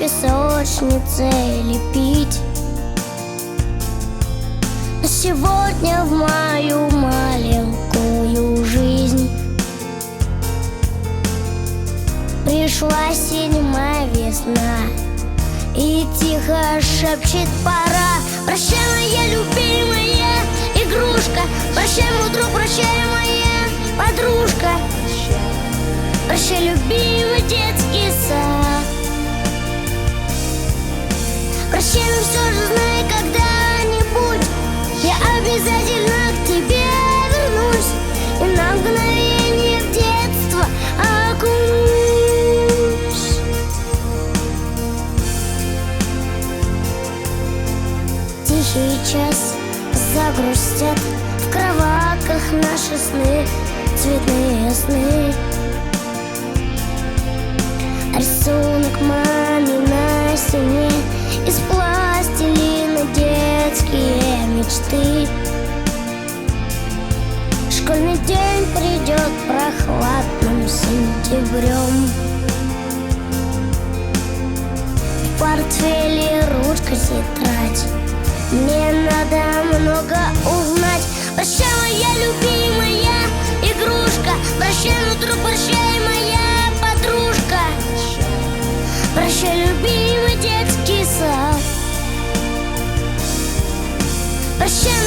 песочницей лепить. Но сегодня в мою маленькую жизнь пришла седьмая весна и тихо шепчет: пора. Прощай, моя любимая игрушка, прощай, мой друг, прощай, моя подружка, прощай, любимый детский сад. Прощай, но все же знай, когда-нибудь я обязательно к тебе вернусь и на мгновение в детство окунусь. Тихий час, загрустят в кроватках наши сны, цветные сны. Рисунок маме на стене, из пластилина детские мечты. Школьный день придет прохладным сентябрем. В портфеле ручка, тетрадь, мне надо много узнать. Прощай, моя любимая игрушка, прощай, мой друг, прощай, моя подружка, прощай, любимый детский сад. Прощай,